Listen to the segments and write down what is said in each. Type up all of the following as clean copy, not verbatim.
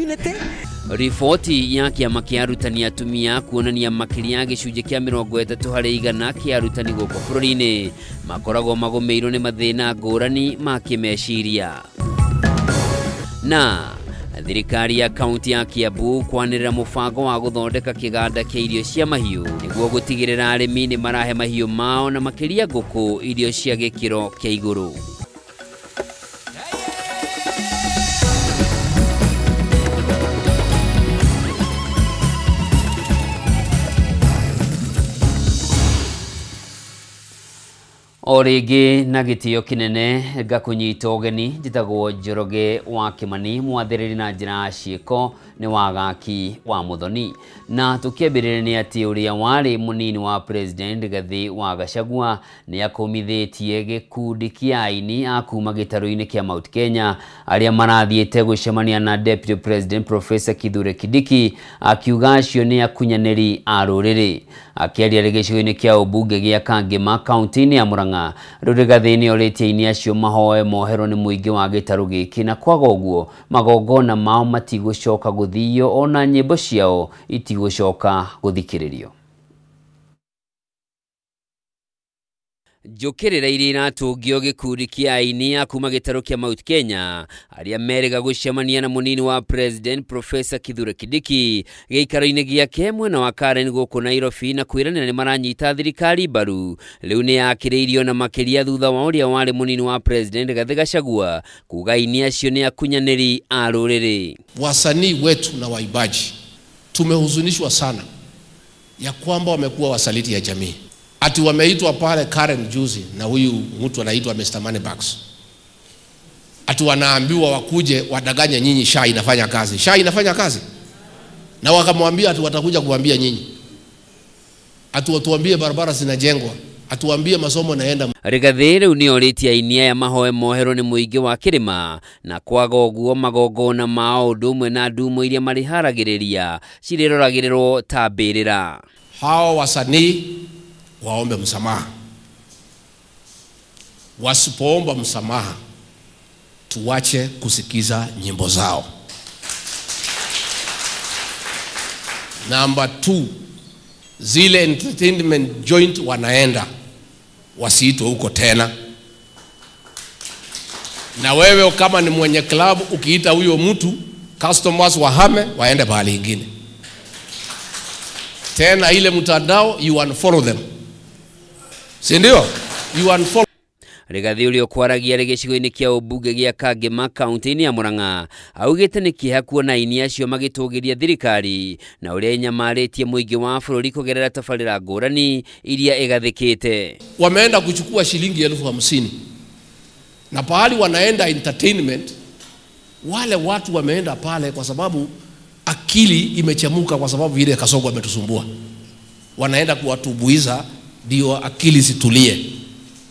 kinete. Riboti ya kĩama kĩa arutani atumia kuonania makĩria gĩcunjĩ kĩa 30% kĩa arutani gũkũ bũrũri-inĩ makoragwo magũmĩirwo nĩ mathĩna ngũrani ma kĩmeciria. Na thirikari ya kaunti ya Kiambu kwanĩrĩra mũbango wa gũthondeka kĩganda kĩa irio cia mahiũ nĩguo gũtigĩrĩra arĩmi nĩ marahe mahiũ mao na makĩria ngũkũ irio cia gĩkĩro kĩa igũrũ. Origi na gĩtĩo kĩnene ngakũnyita ũgeni njĩtagwo Njoroge wa Kĩmani mwathĩrĩri na njĩra ciĩko nĩ wagaki wa Muthoni na tũkĩambĩrĩria nĩ atĩ ũrĩa warĩ mũnini wa president Rigathi wa Gachagua nĩ akomithĩtie gĩkundi kĩa aini a kuma gĩtarũ-inĩ kĩa Mount Kenya arĩa marathiĩte gũcemania na Deputy President Professor Kithure Kindiki akiuga acio nĩ akunyanĩri a rũrĩrĩ. Akĩaria gĩcigo-inĩ kĩa ũmbunge gĩa Kangema kaunti-inĩ ya Murang'a, Rigathi nĩ orĩtie aini acio mahoe mohero nĩ mũingĩ wa gĩtarũ gĩkĩ na kwaga ũguo magongona mao matigũcoka gũthio ona nyĩmbo ciao itigũcoka gũthikĩrĩrio. Njũkĩrĩra iria iratũngio gĩkundi kĩa aini a kuma gĩtarũ kĩa Mount Kenya arĩa merĩga gũcemania na mũnini wa president Professor Kithure Kindiki gĩikaro-inĩ gĩake mwena wa Karen gũkũ Nairobi na kwĩranĩra nĩ maranyita thirikari mbaru. Rĩu nĩ yakĩrĩirio na makĩria thutha wa ũrĩa warĩ mũnini wa president Rigathi Gachagua kuga aini acio nĩ akunyanĩri a rũrĩrĩ. Wasanii wetu na waimbaji tumehuzunishwa sana ya kwamba wamekuwa wasaliti ya jamii. Ati wameitwa pale Karen juzi na huyu mtu anaitwa Mr. Moneybags. Ati wanaambiwa wakuje wadanganye nyinyi SHA inafanya kazi. SHA inafanya kazi. Na wakamwambia ati watakuja kuambia nyinyi. Ati watuambie barabara zinajengwa. Atuambie masomo naenda. Rigathi rĩu nĩ orĩtie aini aya mahoe mohero nĩ mũingĩ wa kĩrĩma na kwaga ũguo magongona mao ũndũ ũmwe na ndumo iria mariharagĩrĩria cirĩroragĩrĩrwo ta mbĩrĩra. Hao wasanii waombe msamaha. Wasipoomba msamaha tuwache kusikiza nyimbo zao. Number 2, zile entertainment joint wanaenda wasiitwe huko tena. Na wewe kama ni mwenye club ukiita huyo mtu, customers wahame waende pahali ingine. Tena ile mtandao you unfollow them. Si ndio? You unfollow. Rigathi ũrĩa kwaragia gĩcigo-inĩ kĩa ũmbunge gĩa Kangema kaunti-inĩ ya Murang'a augĩte nĩ kĩeha kuona aini acio magĩtũgĩria thirikari na ũrĩa nyamarĩtie mũingĩ wa bũrũri kũgerera tabarĩra ngũrani iria ĩgathĩkĩte. Wameenda kuchukua shilingi 50,000 na pahali wanaenda entertainment, wale watu wameenda pale kwa sababu akili imechemuka kwa sababu ile Kasongo ametusumbua. Wanaenda kuwatubuiza ndio akili situlie.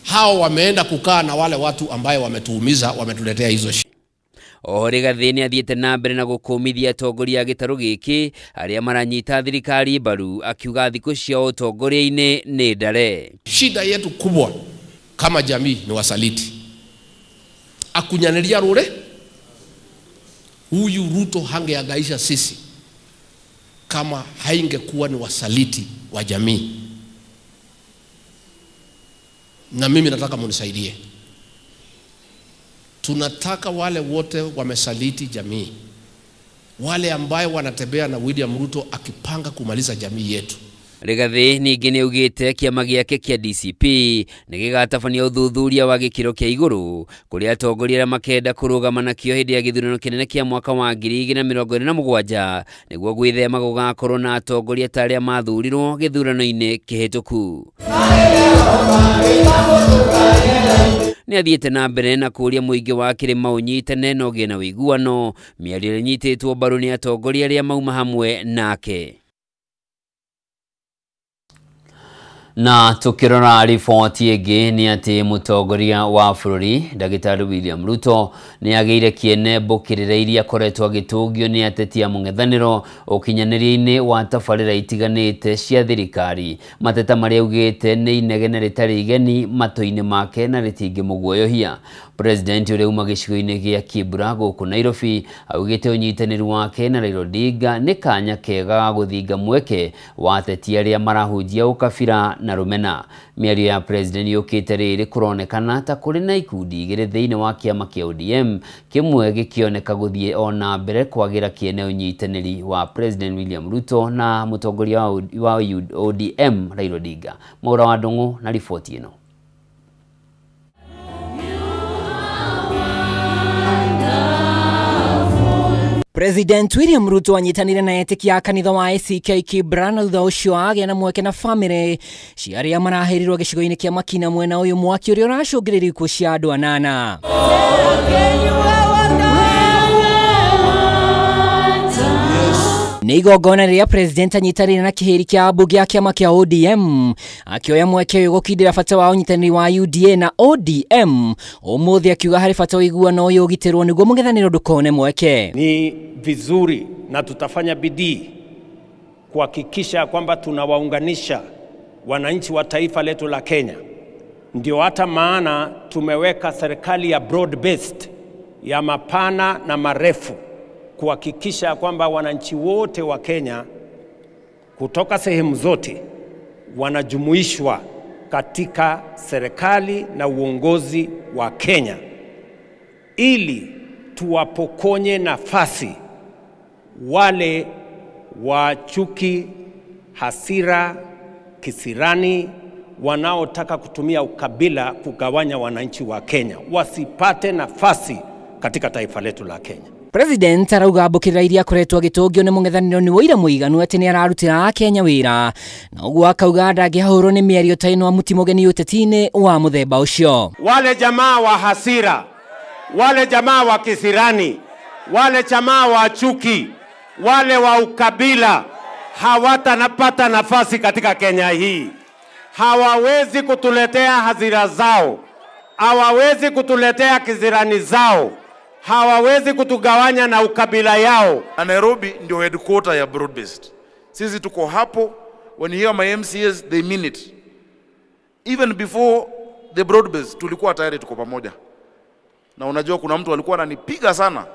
Hao wameenda kukaa na wale watu ambaye wametuumiza, wametuletea hizo shida. Rigathi nĩ athiĩte na mbere na gũkũmithia atongoria a gĩtarũ gĩkĩ arĩa maranyita thirikari mbaru akiuga thikũ cia ũtongoria-inĩ nĩ ndare. Shida yetu kubwa kama jamii ni wasaliti. Akunyanĩria rũrĩrĩ. Huyu Ruto hangeangaisha sisi kama haingekuwa ni wasaliti wa jamii. Na mimi nataka munisaidie. Tunataka wale wote wamesaliti jamii, wale ambaye wanatembea na William Ruto akipanga kumaliza jamii yetu. Rigathi ningĩ nĩ augĩte kĩama gĩake kĩa DCP nĩ gĩgatabania ũthuthuria wa gĩkĩro kĩa igũrũ kũrĩa atongoria arĩa makenda kũrũgama nakĩo hĩndĩ ya gĩthurano kĩnene kĩa mwaka wa 2027 nĩguo gwĩthema gũgakorwo na atongoria ta arĩa mathurirwo gĩthurano-inĩ kĩhĩtũku. Nĩ athiĩte na mbere na kũria mũingĩ wa kĩrĩma ũnyitane na ũgĩe na ũiguano, mĩario ĩrĩa ĩnyitĩtwo mbaru nĩ atongoria arĩa mauma hamwe nake. Na tukirora riboti ĩngĩ nĩ atĩ mũtongoria wa bũrũri Ndagĩtarĩ William Ruto nĩ agĩire kĩene mbũkĩrĩra iria akoretwo agĩtũngio nĩ ateti a mũng'ethanĩro ũkinyanĩria-inĩ wa tabarĩra itiganĩte cia thirikari. Mateta marĩa augĩte nĩ inegene rĩtarĩ igeni matũ-inĩ make na rĩtingĩmũguoyohia. President ũrĩa uma gĩcigo-inĩ gĩa Kibra gũkũ Nairobi augĩte ũnyitanĩri wake na Raila Odinga nĩ kanya kega ga gũthinga mweke wa ateti arĩa marahunjia ũkabira na rũmena. Mĩario ya president yũkĩte rĩrĩ kũronekana ta kũrĩ na ikundi igĩrĩ thĩinĩ wa kĩama kĩa ODM, kĩmwe gĩkĩoneka gũthiĩ ona mbere kwagĩra kĩene ũnyitanĩri wa President William Ruto na mũtongoria wa ODM Raila Odinga. Mwaura wa Ndung'u na riboti ĩno. President William Ruto anyitanire na etĩkia a kanitha wa ACK Kibra na thutha ũcio agĩa na mweke na famĩlĩ cia arĩa maraherirwo gĩcigo-inĩ kĩa Makina mwena ũyũ mwaki ũrĩa ũracũngĩrĩria ikuũ cia andũ 8. Nĩ igongona rĩrĩa president anyitanire na kĩhĩri kĩa mbunge ya kĩama kĩa ODM akĩoya mweke ũyũ gũkindĩra bata wa ũnyitanĩri wa UDA na ODM, ũmũthĩ akiuga harĩ bata ũiguano ũyũ ũgitĩrwo nĩguo mũng'ethanĩro ndũkone mweke. Ni vizuri na tutafanya bidii kuhakikisha kwamba tunawaunganisha wananchi wa taifa letu la Kenya. Ndio hata maana tumeweka serikali ya broad based, ya mapana na marefu, kuhakikisha kwamba wananchi wote wa Kenya kutoka sehemu zote wanajumuishwa katika serikali na uongozi wa Kenya, ili tuwapokonye nafasi wale wa chuki, hasira, kisirani wanaotaka kutumia ukabila kugawanya wananchi wa Kenya. Wasipate nafasi katika taifa letu la Kenya. President arauga mbũkĩrĩra iria akoretwo agĩtũngio nĩ mũng'ethanĩro nĩ ũira mũiganu atĩ nĩ ararutĩra Kenya wĩra, na ũguo akauga ndangĩhahũrwo nĩ mĩario ta ĩno amuti mũgeni ũteti-inĩ wa mũthemba ũcio. Wale jamaa wa hasira, wale jamaa wa kisirani, wale jamaa wa chuki, wale wa ukabila hawatanapata nafasi katika Kenya hii. Hawawezi kutuletea hasira zao, hawawezi kutuletea kisirani zao, hawawezi kutugawanya na ukabila yao. Nairobi ndio headquarter ya broad based. Sisi tuko hapo. When you hear my MCAs, they mean it. Even before the broad based tulikuwa tayari tuko pamoja. Na unajua kuna mtu alikuwa ananipiga sana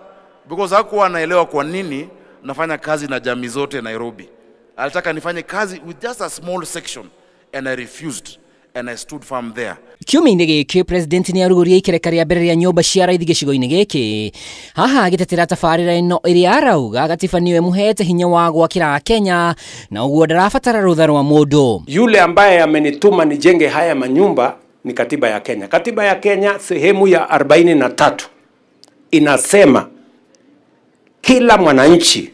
because hakuwa anaelewa kwa nini nafanya kazi na jamii zote Nairobi. Alitaka nifanye kazi with just a small section, and I refused, and I stood firm there. Kiumia-inĩ gĩkĩ president nĩ arugũria ikereka rĩa mbere rĩa nyũmba cia raithi gĩcigo-inĩ gĩkĩ, haha agĩtetera tabarĩra ĩno ĩrĩa arauga gatiba nĩyo ĩmũhete hinya wa gwakĩra Kenya, na ũguo ndarabatara rũtha rwa mũndũ. Yule ambaye amenituma nijenge haya manyumba ni katiba ya Kenya. Katiba ya Kenya sehemu ya 43 inasema kila mwananchi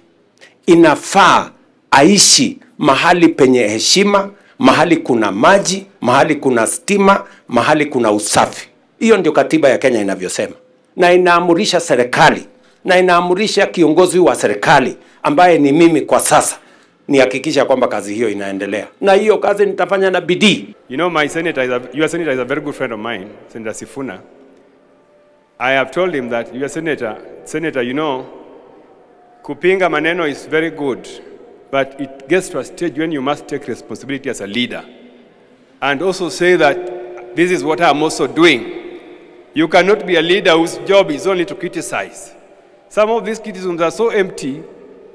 inafaa aishi mahali penye heshima, mahali kuna maji, mahali kuna stima, mahali kuna usafi. Hiyo ndio katiba ya Kenya inavyosema, na inaamurisha serikali na inaamurisha kiongozi wa serikali ambaye ni mimi kwa sasa nihakikisha kwamba kazi hiyo inaendelea, na hiyo kazi nitafanya na bidii. You know, your senator is a very good friend of mine, Senator Sifuna. I have told him that your senator, you know, kupinga maneno is very good, but it gets to a stage when you must take responsibility as a leader and also say that this is what I'm also doing. You cannot be a leader whose job is only to criticize. Some of these criticisms are so empty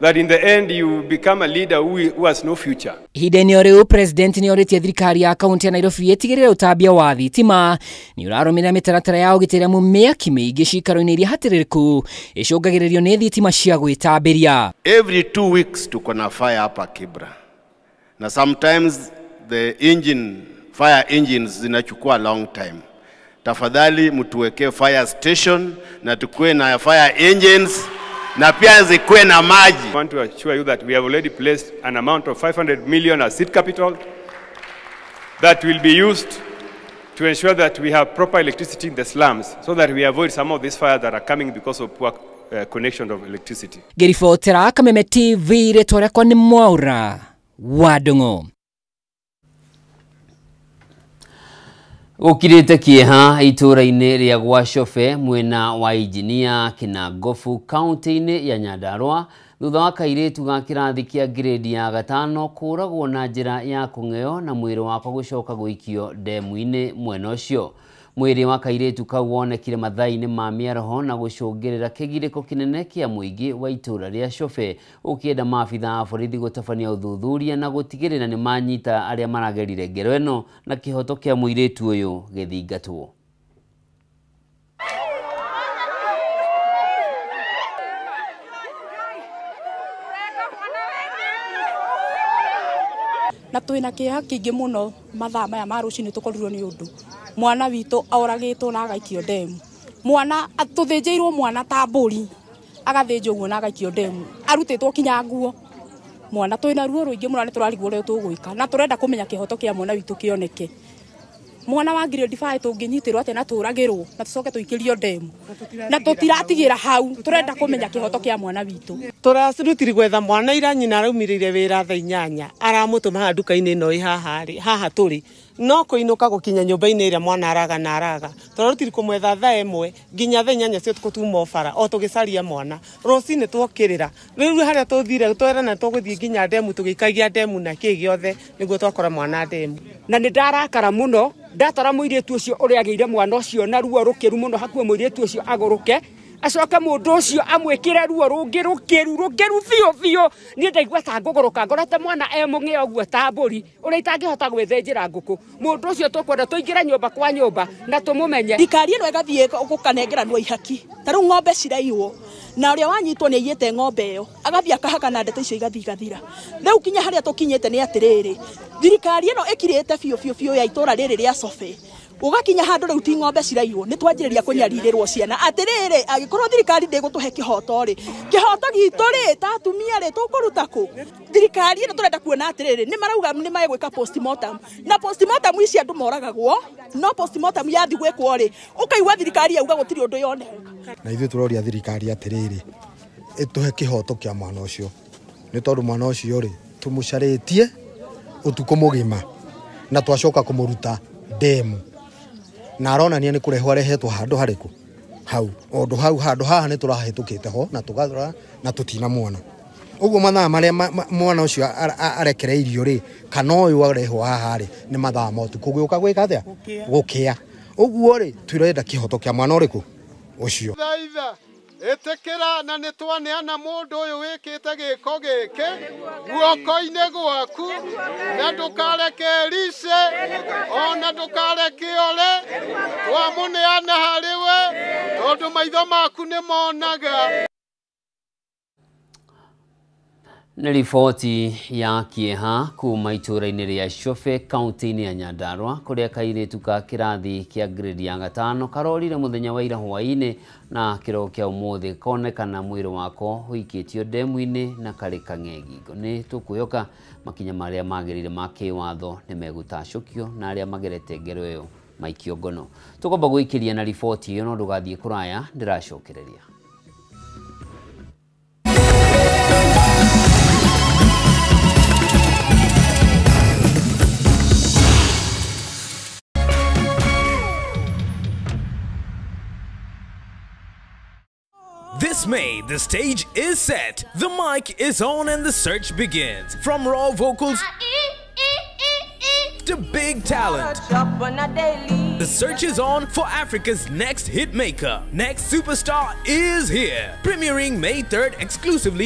that in the end you become a leader who has no future. Ihinda-inĩ rĩu president nĩ orĩtie thirikari ya kaunti ya Nairobi ĩtigĩrĩre ũtambia wa thitima nĩ ũrarũmĩrĩra mĩtaratara ya ũgitĩri mĩaki mĩingĩ cikaro-inĩ iria hatĩrĩrĩku ĩcũngagĩrĩrio nĩ thitima cia gwĩtambĩria. Every 2 weeks tuko na fire hapa Kibra, na sometimes the fire engines zinachukua long time. Tafadhali mtuwekee fire station na tukue na fire engines na pia zikuwe na maji. I want to assure you that we have already placed an amount of 500 million as seed capital that will be used to ensure that we have proper electricity in the slums so that we avoid some of these fires that are coming because of poor connection of electricity. Ngĩribotera Kameme TV rĩtwa rĩakwa nĩ Mwaura wa Ndung'u. Gukirite kieha itura-ini ria gwa Cobe mwena wa Injinia Kinangofu kaunti-ini ya Nyandarua thutha wa kairitu ga kirathi kia grade ya 5 kuragwo na njira ya kung'eo na mwiri wako gucoka guikio ndemu-ini mwena ucio. Mwiri wa kairitu kau wonekire mathaa-ini ma miaraho na gucungirira kigiriko kinene kia muingi wa itura ria Cobe ukienda maabitha a borithi gutabania uthuthuria na gutigirira ni manyita aria maragerire ngero eno na kihoto kia muiritu uyu githingatwo. Na twina kieha kingi muno mathaa maya ma rucini tukorirwo ni undu mwana witu auragitwo na agaikio ndemu. Mwana atuthinjirwo mwana ta mburi agathinjwo guo na agaikio ndemu arutitwo kinya nguo. Mwana twina ruo ruingi muno ni turarigwo uria tugwika na turenda kumenya kihoto kia mwana witu kioneke. Mwana wa grade 5 tunginyitirwo ate na turagirwo na tucoke tuikirio ndemu na tutiratigira hau turenda kumenya kihoto kia mwana witu. Turacirutiri gwetha mwana ira nyina araumirire wira thaa 8 aramutuma nduka-ini ino haha turi no kuinuka gukinya nyumba-ini ira mwana araga turarutiri kumwetha thaa 1 nginya thaa 8 cio tukutuma bara o tugicaria mwana rucini twokirira riu haria tuthire twerana tuguthie nginya ndemu tugikagia ndemu na kigiothe niguo twakora mwana ndemu na ni ndarakara muno ndatara muiritu ucio uri ageire mwana ucio na ruo rukiru muno hakuo muiritu ucio aguruke acoka mundu ucio amwikire ruo rukiru fio ni ndaigua ta ngugoroka ngorete mwana mung'e oguo ta mburi uri itangihota gwithinjira nguku mundu ucio tukwenda tuingira nyumba kwa nyumba na tumumenye. Thikari ino igathie gukanengeranwo ihaki ta riu ng'ombe ciraiywo na uria wanyitwo ni aiyite ng'ombe iyo agathie akahaka na ndeto icio igathira riu kinya haria tukinyite ni atiriri thirikari ino ikirite fio ya itura riri ria Cobe ugakinya handu riu ti ng'ombe ciraiywo ni twanjiriria kunyaririrwo ciana atiriri agikorwo thirikari ndigutuhe kihoto ri kihoto gitu ri ta atumia ri tukuruta ku thirikari ino turenda kuona atiriri ni marauga ni magwika postmortem na postmortem ici andu moragagwo no postmortem yathi gwikwo ri ukaigwa thirikari yauga gutiri undu yone na ithuĩ turoria thirikari atiriri ituhe kihoto kia mwana ucio ni tondu mwana ucio ri tumucaritie utuko mugima na twacoka kumuruta ndemu na aronania ni kureho arehetwo handu hariku hau ondu hau handu haha ni turahitukite ho na tugathora na tutina mwana uguo mathaa maria mwana ucio arekereirio ri kana uyu areho haha ri ni mathaa motu kugiuka gwika atia gukia uguo ri twirenda kihoto kia mwana uriku ucio etekera na nitwaneana mundu uyu wikite giko giki guoko-ini gwaku na ndukareke rice ona ndukareke ole twamuneana hariwe tondu maitho maku ni monaga. Ni riboti ya kieha kuma itura-ini ria Cobe kaunti-ini ya Nyandarua kuria kairitu ka kirathi kia grade ya 5 karorire muthenya wa ira hwaini na kiroko kia umuthi konekana mwiri wako huikitio ndemu-ini na kari kang'egingo. Ni tukuyoka makinya maria magirire ma kiwatho ni megutacukio na aria magerete ngero iyo maikio ngono. Tukomba guikiria na riboti iyo no ndugathie kuraya ndiracokereria. This May, the stage is set, the mic is on and the search begins. From raw vocals to big talent, the search is on for Africa's next hit maker. Next Superstar is here, premiering May 3rd exclusively